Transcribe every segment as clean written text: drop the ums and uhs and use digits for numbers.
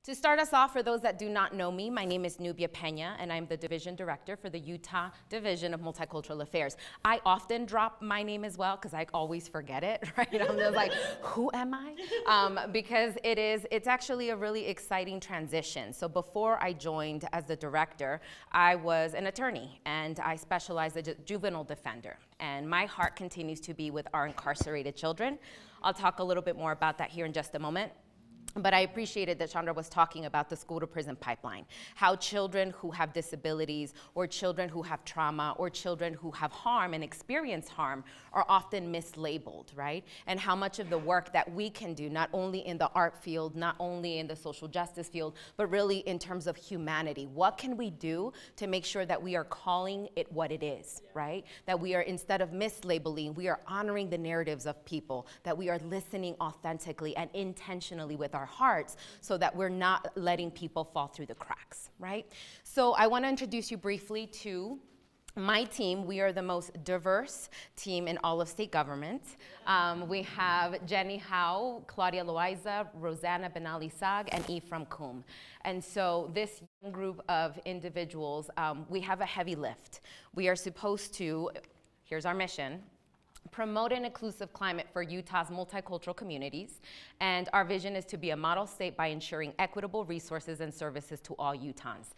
To start us off, for those that do not know me, my name is Nubia Peña, and I'm the Division Director for the Utah Division of Multicultural Affairs. I often drop my name as well, because I always forget it, right? I'm just like, who am I? Because it's actually a really exciting transition. So before I joined as the director, I was an attorney, and I specialized as a juvenile defender. And my heart continues to be with our incarcerated children. I'll talk a little bit more about that here in just a moment. But I appreciated that Chandra was talking about the school to prison pipeline, how children who have disabilities or children who have trauma or children who have harm and experience harm are often mislabeled, right? And how much of the work that we can do, not only in the art field, not only in the social justice field, but really in terms of humanity. What can we do to make sure that we are calling it what it is, right? That we are, instead of mislabeling, we are honoring the narratives of people, that we are listening authentically and intentionally with our hearts so that we're not letting people fall through the cracks, right? So I want to introduce you briefly to my team. We are the most diverse team in all of state government. We have Jenny Howe, Claudia Loaiza, Rosanna Benali Sag, and Ephraim Kum. And so this young group of individuals, we have a heavy lift. We are supposed to, here's our mission, promote an inclusive climate for Utah's multicultural communities, and our vision is to be a model state by ensuring equitable resources and services to all Utahns.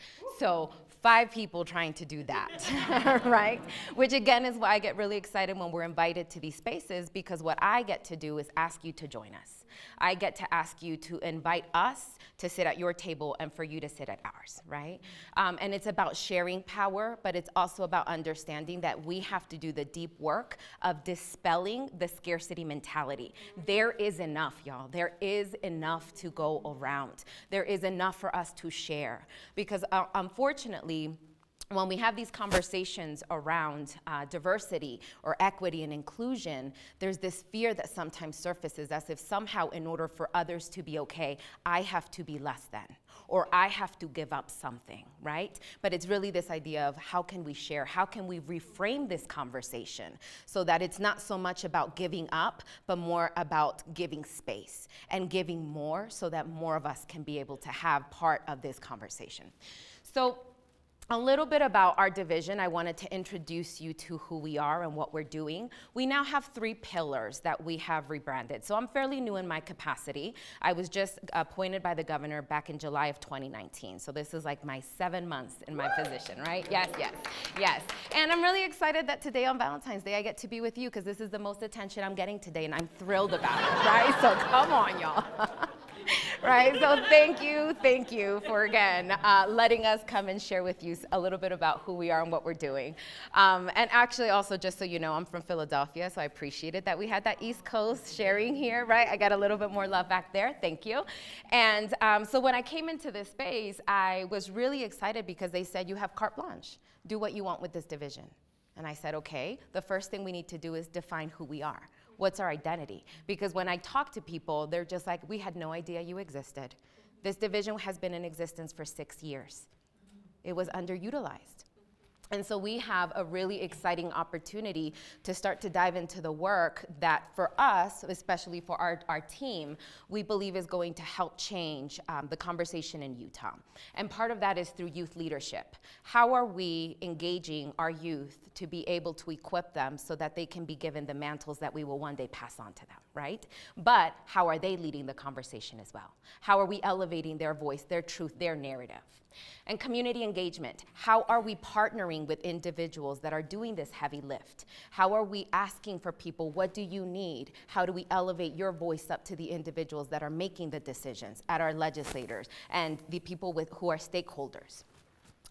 So 5 people trying to do that, right? Which again is why I get really excited when we're invited to these spaces, because what I get to do is ask you to join us. I get to ask you to invite us to sit at your table and for you to sit at ours, right? And it's about sharing power, but it's also about understanding that we have to do the deep work of dispelling the scarcity mentality. There is enough, y'all. There is enough to go around. There is enough for us to share. Because unfortunately, when we have these conversations around diversity or equity and inclusion, there's this fear that sometimes surfaces as if somehow in order for others to be okay, I have to be less than, or I have to give up something, right? But it's really this idea of how can we share, how can we reframe this conversation so that it's not so much about giving up, but more about giving space and giving more so that more of us can be able to have part of this conversation. So a little bit about our division. I wanted to introduce you to who we are and what we're doing. We now have 3 pillars that we have rebranded. So I'm fairly new in my capacity. I was just appointed by the governor back in July of 2019. So this is like my 7 months in my position, right? Yes, yes, yes. And I'm really excited that today on Valentine's Day I get to be with you, because this is the most attention I'm getting today, and I'm thrilled about it, right? So come on, y'all. Right, so thank you for again letting us come and share with you a little bit about who we are and what we're doing. And actually also, just so you know, I'm from Philadelphia, so I appreciated that we had that East Coast sharing here, right? I got a little bit more love back there, thank you. And so when I came into this space, I was really excited because they said you have carte blanche. Do what you want with this division. And I said, okay, the first thing we need to do is define who we are. What's our identity? Because when I talk to people, they're just like, we had no idea you existed. This division has been in existence for 6 years. It was underutilized. And so we have a really exciting opportunity to start to dive into the work that for us, especially for our team, we believe is going to help change the conversation in Utah. And part of that is through youth leadership. How are we engaging our youth to be able to equip them so that they can be given the mantles that we will one day pass on to them, right? But how are they leading the conversation as well? How are we elevating their voice, their truth, their narrative? And community engagement. How are we partnering with individuals that are doing this heavy lift? How are we asking for people, what do you need? How do we elevate your voice up to the individuals that are making the decisions, at our legislators and the people who are stakeholders?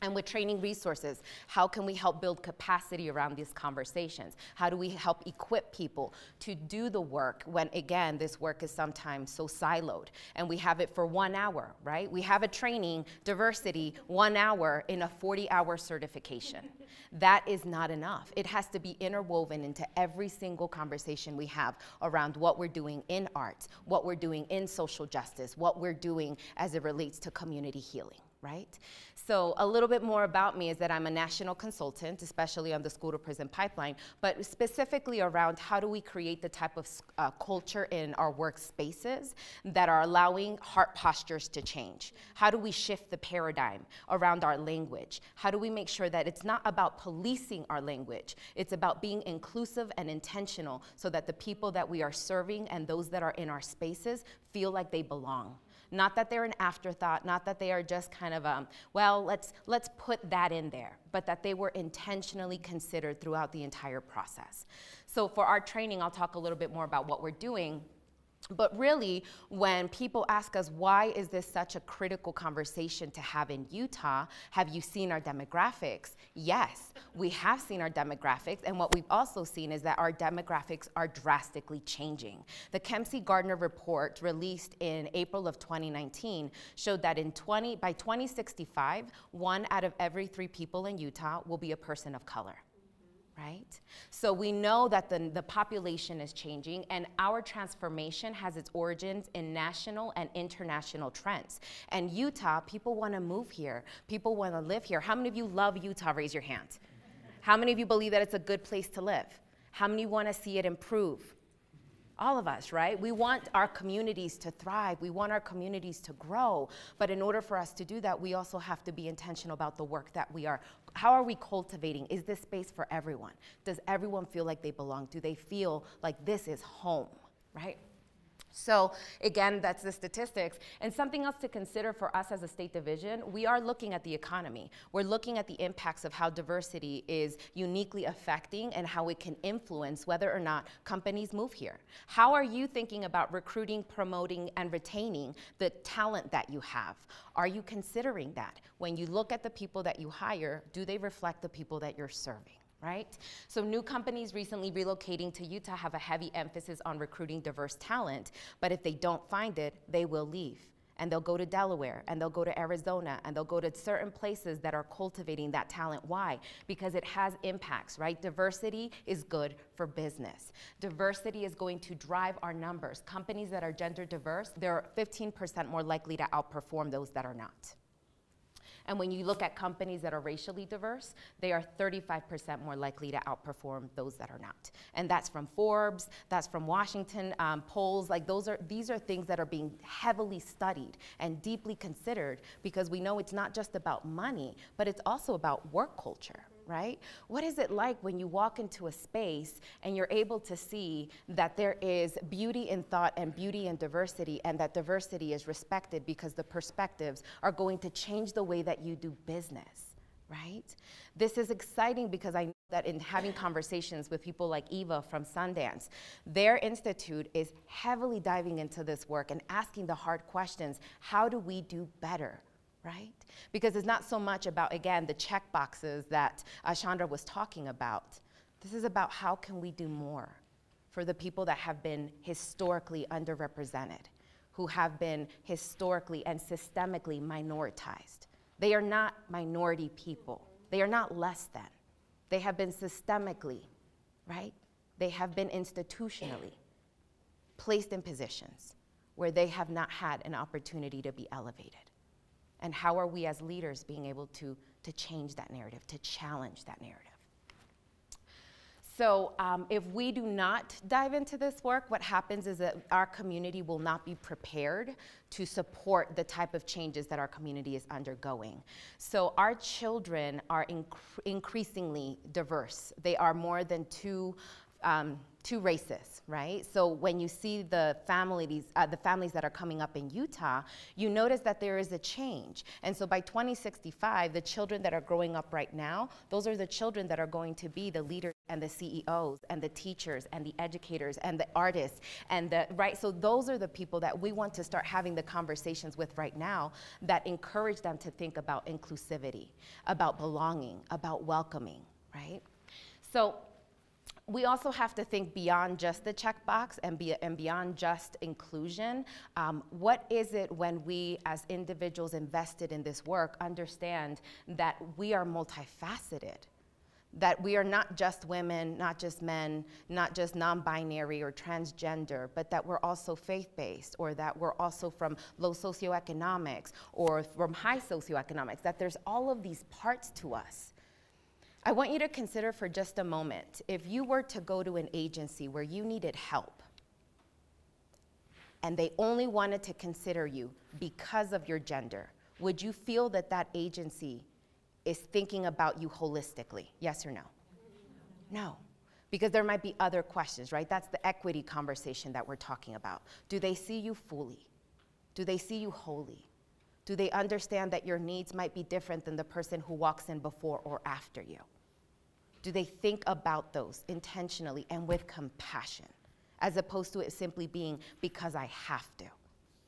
And with training resources, how can we help build capacity around these conversations? How do we help equip people to do the work when, again, this work is sometimes so siloed? And we have it for 1 hour, right? We have a training, diversity, 1 hour in a 40-hour certification. That is not enough. It has to be interwoven into every single conversation we have around what we're doing in arts, what we're doing in social justice, what we're doing as it relates to community healing. right? So a little bit more about me is that I'm a national consultant, especially on the school to prison pipeline, but specifically around how do we create the type of culture in our workspaces that are allowing heart postures to change? How do we shift the paradigm around our language? How do we make sure that it's not about policing our language, it's about being inclusive and intentional so that the people that we are serving and those that are in our spaces feel like they belong. Not that they're an afterthought, not that they are just kind of, well, let's put that in there, but that they were intentionally considered throughout the entire process. So for our training, I'll talk a little bit more about what we're doing. But really, when people ask us, why is this such a critical conversation to have in Utah? Have you seen our demographics? Yes, we have seen our demographics, and what we've also seen is that our demographics are drastically changing. The Kempsey-Gardner report released in April of 2019 showed that by 2065, 1 out of every 3 people in Utah will be a person of color. Right? So we know that the population is changing, and our transformation has its origins in national and international trends. And Utah, people want to move here. People want to live here. How many of you love Utah? Raise your hand. How many of you believe that it's a good place to live? How many want to see it improve? All of us, right? We want our communities to thrive. We want our communities to grow. But in order for us to do that, we also have to be intentional about the work that we are. How are we cultivating? Is this space for everyone? Does everyone feel like they belong? Do they feel like this is home, right? So again, that's the statistics. And something else to consider for us as a state division, we are looking at the economy. We're looking at the impacts of how diversity is uniquely affecting and how it can influence whether or not companies move here. How are you thinking about recruiting, promoting, and retaining the talent that you have? Are you considering that? When you look at the people that you hire, do they reflect the people that you're serving? Right? So new companies recently relocating to Utah have a heavy emphasis on recruiting diverse talent, but if they don't find it, they will leave. And they'll go to Delaware, and they'll go to Arizona, and they'll go to certain places that are cultivating that talent. Why? Because it has impacts, right? Diversity is good for business. Diversity is going to drive our numbers. Companies that are gender diverse, they're 15% more likely to outperform those that are not. And when you look at companies that are racially diverse, they are 35% more likely to outperform those that are not. And that's from Forbes, that's from Washington polls. Like these are things that are being heavily studied and deeply considered because we know it's not just about money, but it's also about work culture. Right? What is it like when you walk into a space and you're able to see that there is beauty in thought and beauty in diversity, and that diversity is respected because the perspectives are going to change the way that you do business, right? This is exciting because I know that in having conversations with people like Eva from Sundance, their institute is heavily diving into this work and asking the hard questions. How do we do better? Right? Because it's not so much about, again, the check boxes that Chandra was talking about. This is about how can we do more for the people that have been historically underrepresented, who have been historically and systemically minoritized. They are not minority people. They are not less than. They have been systemically, right? They have been institutionally placed in positions where they have not had an opportunity to be elevated. And how are we as leaders being able to change that narrative, to challenge that narrative? So if we do not dive into this work, what happens is that our community will not be prepared to support the type of changes that our community is undergoing. So our children are increasingly diverse. They are more than two races, right? So when you see the families that are coming up in Utah, you notice that there is a change. And so by 2065, the children that are growing up right now, those are the children that are going to be the leaders and the CEOs and the teachers and the educators and the artists and right? So those are the people that we want to start having the conversations with right now that encourage them to think about inclusivity, about belonging, about welcoming, right? So we also have to think beyond just the checkbox and beyond just inclusion. What is it when we as individuals invested in this work understand that we are multifaceted? that we are not just women, not just men, not just non-binary or transgender, but that we're also faith-based, or that we're also from low socioeconomics or from high socioeconomics, that there's all of these parts to us. I want you to consider for just a moment, if you were to go to an agency where you needed help, and they only wanted to consider you because of your gender, would you feel that that agency is thinking about you holistically? Yes or no? No, because there might be other questions, right? That's the equity conversation that we're talking about. Do they see you fully? Do they see you wholly? Do they understand that your needs might be different than the person who walks in before or after you? Do they think about those intentionally and with compassion, as opposed to it simply being because I have to,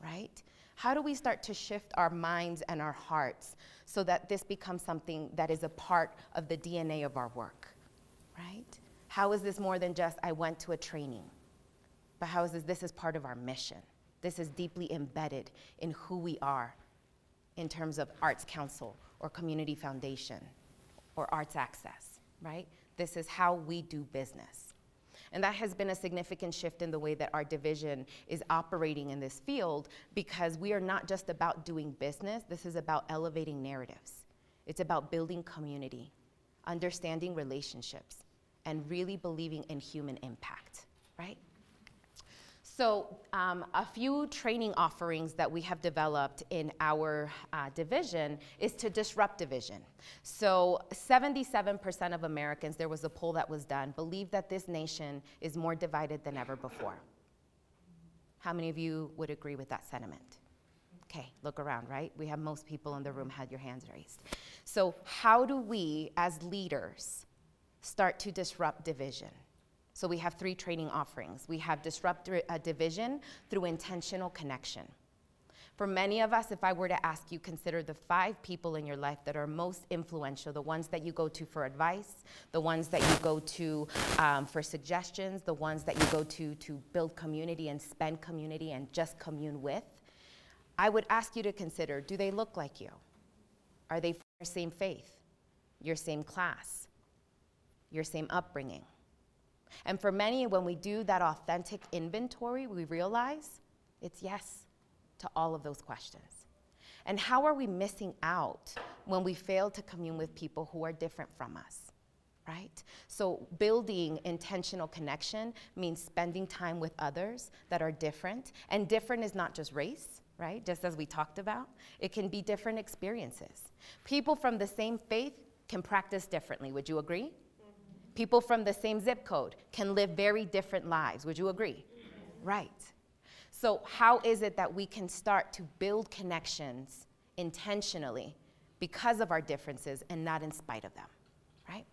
right? How do we start to shift our minds and our hearts so that this becomes something that is a part of the DNA of our work, right? How is this more than just, I went to a training, but how is this is part of our mission. This is deeply embedded in who we are in terms of Arts Council or Community Foundation or Arts Access, right? This is how we do business. And that has been a significant shift in the way that our division is operating in this field, because we are not just about doing business. This is about elevating narratives. It's about building community, understanding relationships, and really believing in human impact, right? So a few training offerings that we have developed in our division is to disrupt division. So 77% of Americans, there was a poll that was done, believe that this nation is more divided than ever before. How many of you would agree with that sentiment? Okay, look around, right? We have most people in the room had your hands raised. So how do we, as leaders, start to disrupt division? So we have 3 training offerings. We have disrupt division through intentional connection. For many of us, if I were to ask you, consider the 5 people in your life that are most influential, the ones that you go to for advice, the ones that you go to for suggestions, the ones that you go to build community and spend community and just commune with. I would ask you to consider, do they look like you? Are they from your same faith, your same class, your same upbringing? And for many, when we do that authentic inventory, we realize it's yes to all of those questions. And how are we missing out when we fail to commune with people who are different from us, right? So building intentional connection means spending time with others that are different. And different is not just race, right? Just as we talked about. It can be different experiences. People from the same faith can practice differently. Would you agree? People from the same zip code can live very different lives. Would you agree? Right. So how is it that we can start to build connections intentionally because of our differences and not in spite of them, right?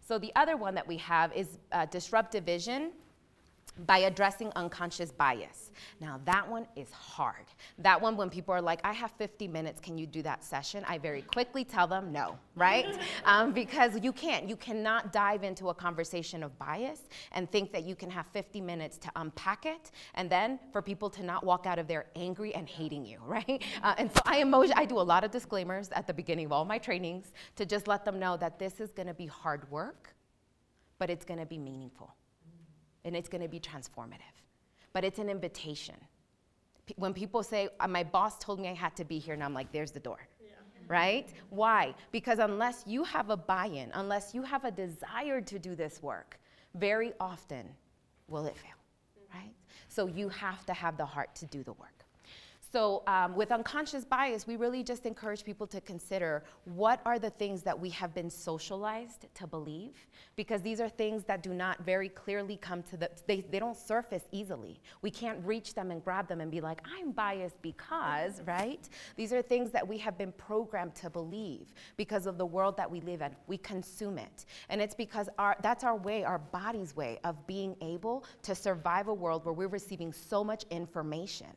So the other one that we have is disrupt division by addressing unconscious bias. Now that one is hard. That one, when people are like, I have 50 minutes, can you do that session? I very quickly tell them no, right? Because you cannot dive into a conversation of bias and think that you can have 50 minutes to unpack it, and then for people to not walk out of there angry and hating you, right? And so I do a lot of disclaimers at the beginning of all my trainings to just let them know that this is gonna be hard work, but it's gonna be meaningful. And it's gonna be transformative. But it's an invitation. When people say, my boss told me I had to be here, and I'm like, there's the door, right? Why? Because unless you have a buy-in, unless you have a desire to do this work, very often will it fail, right? So you have to have the heart to do the work. So with unconscious bias, we really just encourage people to consider what are the things that we have been socialized to believe, because these are things that do not very clearly come to they don't surface easily. We can't reach them and grab them and be like, I'm biased because, right? These are things that we have been programmed to believe because of the world that we live in. We consume it. And it's because that's our way, our body's way of being able to survive a world where we're receiving so much information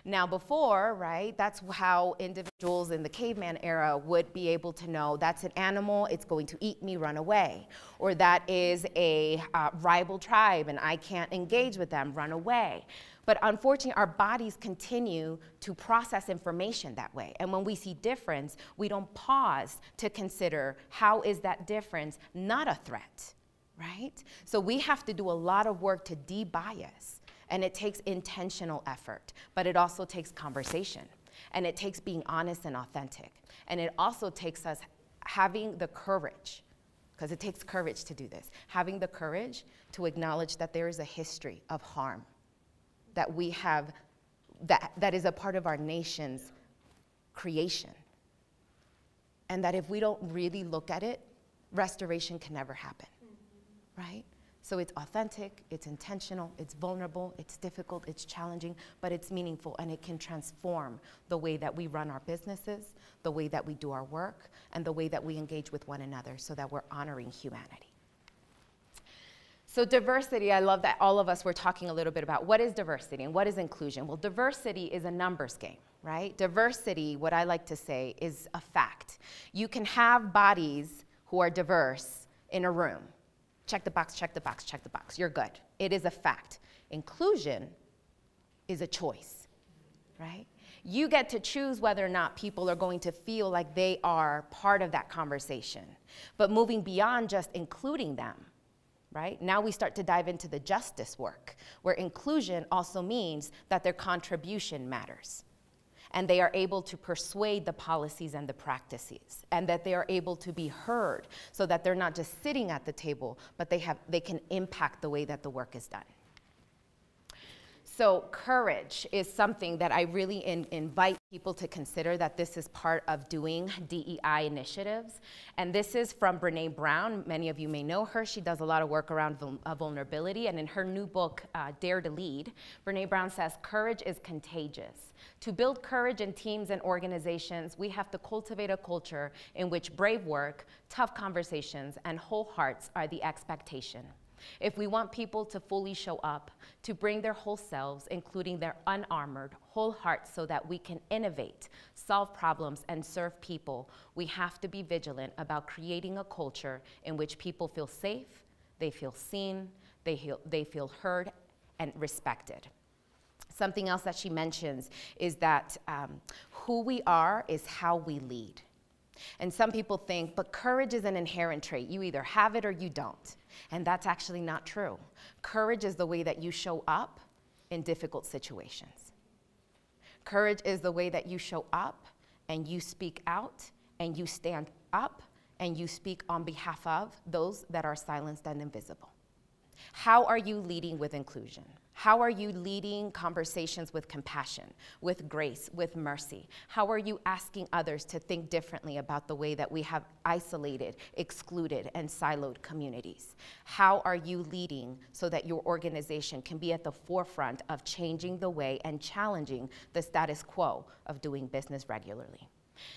Now before, right, that's how individuals in the caveman era would be able to know that's an animal, it's going to eat me, run away. Or that is a rival tribe and I can't engage with them, run away. But unfortunately, our bodies continue to process information that way. And when we see difference, we don't pause to consider how is that difference not a threat, right? So we have to do a lot of work to de-bias. And it takes intentional effort, but it also takes conversation. And it takes being honest and authentic. And it also takes us having the courage, because it takes courage to do this, having the courage to acknowledge that there is a history of harm that we have, that is a part of our nation's creation. And that if we don't really look at it, restoration can never happen, right? So it's authentic, it's intentional, it's vulnerable, it's difficult, it's challenging, but it's meaningful, and it can transform the way that we run our businesses, the way that we do our work, and the way that we engage with one another so that we're honoring humanity. So diversity, I love that all of us were talking a little bit about what is diversity and what is inclusion. Well, diversity is a numbers game, right? Diversity, what I like to say, is a fact. You can have bodies who are diverse in a room. Check the box, check the box, check the box. You're good. It is a fact. Inclusion is a choice, right? You get to choose whether or not people are going to feel like they are part of that conversation. But moving beyond just including them, right? Now we start to dive into the justice work, where inclusion also means that their contribution matters. And they are able to persuade the policies and the practices, and that they are able to be heard so that they're not just sitting at the table, but they can impact the way that the work is done. So courage is something that I really invite people to consider, that this is part of doing DEI initiatives. And this is from Brené Brown. Many of you may know her. She does a lot of work around vulnerability. And in her new book, Dare to Lead, Brené Brown says, courage is contagious. To build courage in teams and organizations, we have to cultivate a culture in which brave work, tough conversations, and whole hearts are the expectation. If we want people to fully show up, to bring their whole selves, including their unarmored whole hearts, so that we can innovate, solve problems, and serve people, we have to be vigilant about creating a culture in which people feel safe, they feel seen, they feel heard and respected. Something else that she mentions is that who we are is how we lead. And some people think, but courage is an inherent trait. You either have it or you don't. And that's actually not true. Courage is the way that you show up in difficult situations. Courage is the way that you show up and you speak out and you stand up and you speak on behalf of those that are silenced and invisible. How are you leading with inclusion? How are you leading conversations with compassion, with grace, with mercy? How are you asking others to think differently about the way that we have isolated, excluded, and siloed communities? How are you leading so that your organization can be at the forefront of changing the way and challenging the status quo of doing business regularly?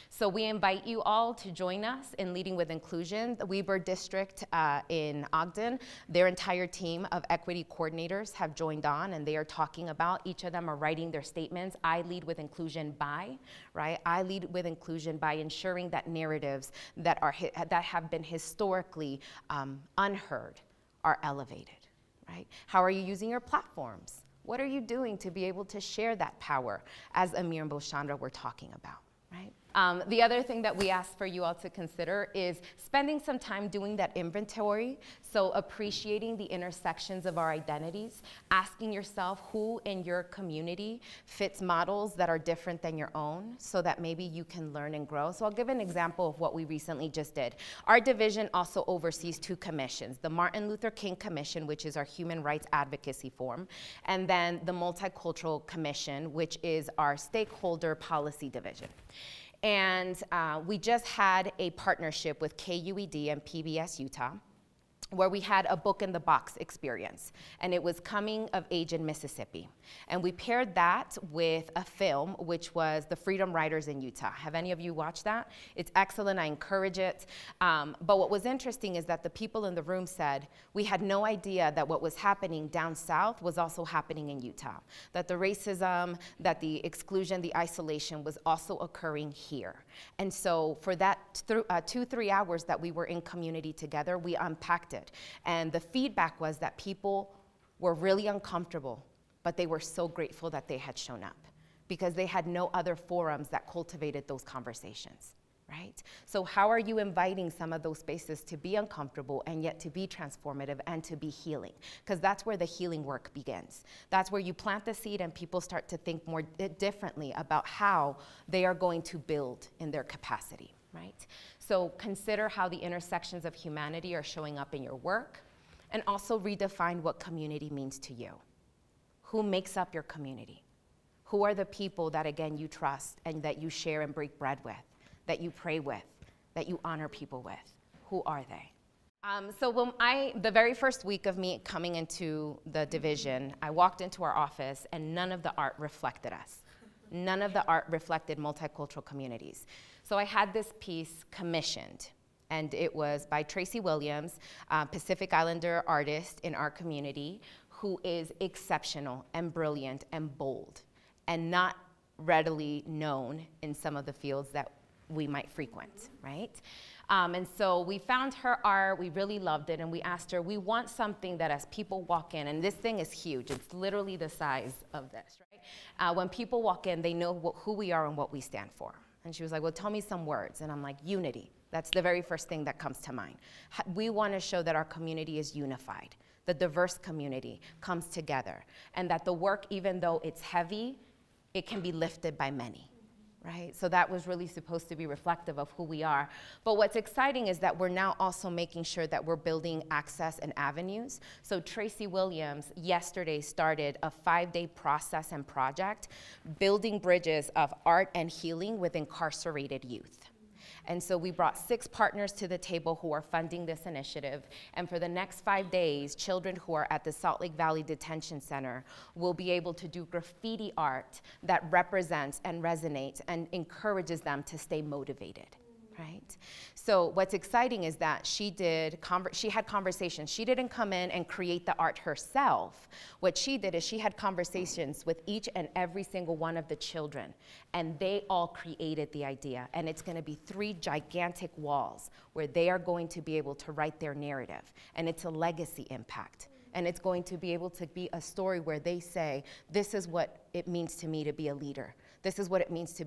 So we invite you all to join us in Leading with Inclusion. The Weber District in Ogden, their entire team of equity coordinators have joined on, and they are talking about, each of them are writing their statements. I lead with inclusion by, right? I lead with inclusion by ensuring that narratives that have been historically unheard are elevated, right? How are you using your platforms? What are you doing to be able to share that power, as Amir and Boshandra were talking about? Right? The other thing that we ask for you all to consider is spending some time doing that inventory, so appreciating the intersections of our identities, asking yourself who in your community fits models that are different than your own, so that maybe you can learn and grow. So I'll give an example of what we recently just did. Our division also oversees 2 commissions, the Martin Luther King Commission, which is our human rights advocacy forum, and then the Multicultural Commission, which is our stakeholder policy division. And we just had a partnership with KUED and PBS Utah. where we had a book in the box experience, and it was coming of age in Mississippi. And we paired that with a film, which was The Freedom Riders in Utah. Have any of you watched that? It's excellent, I encourage it. But what was interesting is that the people in the room said, we had no idea that what was happening down south was also happening in Utah. That the racism, that the exclusion, the isolation was also occurring here. And so for that 2-3 hours that we were in community together, we unpacked it. And the feedback was that people were really uncomfortable, but they were so grateful that they had shown up because they had no other forums that cultivated those conversations, right? So how are you inviting some of those spaces to be uncomfortable and yet to be transformative and to be healing? Because that's where the healing work begins. That's where you plant the seed and people start to think more differently about how they are going to build in their capacity. Right? So consider how the intersections of humanity are showing up in your work, and also redefine what community means to you. Who makes up your community? Who are the people that, again, you trust and that you share and break bread with, that you pray with, that you honor people with? Who are they? So when the very first week of me coming into the division, I walked into our office and none of the art reflected us. None of the art reflected multicultural communities. So I had this piece commissioned, and it was by Tracy Williams, Pacific Islander artist in our community, who is exceptional and brilliant and bold, and not readily known in some of the fields that we might frequent, right? And so we found her art, we really loved it, and we asked her, we want something that as people walk in, and this thing is huge, it's literally the size of this, right? When people walk in, they know who we are and what we stand for. And she was like, well, tell me some words. And I'm like, unity. That's the very first thing that comes to mind. We want to show that our community is unified, the diverse community comes together, and that the work, even though it's heavy, it can be lifted by many. Right? So that was really supposed to be reflective of who we are. But what's exciting is that we're now also making sure that we're building access and avenues. So Tracy Williams yesterday started a 5-day process and project building bridges of art and healing with incarcerated youth. And so we brought 6 partners to the table who are funding this initiative. And for the next 5 days, children who are at the Salt Lake Valley Detention Center will be able to do graffiti art that represents and resonates and encourages them to stay motivated. Right? So what's exciting is that she had conversations. She didn't come in and create the art herself. What she did is she had conversations with each and every single one of the children, and they all created the idea. And it's going to be 3 gigantic walls where they are going to be able to write their narrative, and it's a legacy impact. And it's going to be able to be a story where they say, this is what it means to me to be a leader. This is what it means to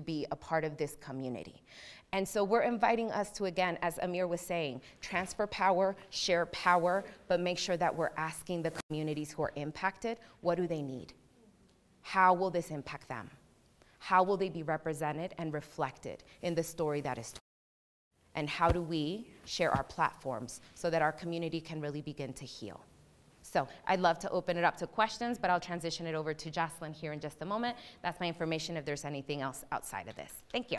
be a part of this community. And so we're inviting us to, again, as Amir was saying, transfer power, share power, but make sure that we're asking the communities who are impacted, what do they need? How will this impact them? How will they be represented and reflected in the story that is told? And how do we share our platforms so that our community can really begin to heal? So I'd love to open it up to questions, but I'll transition it over to Jocelyn here in just a moment. That's my information if there's anything else outside of this. Thank you.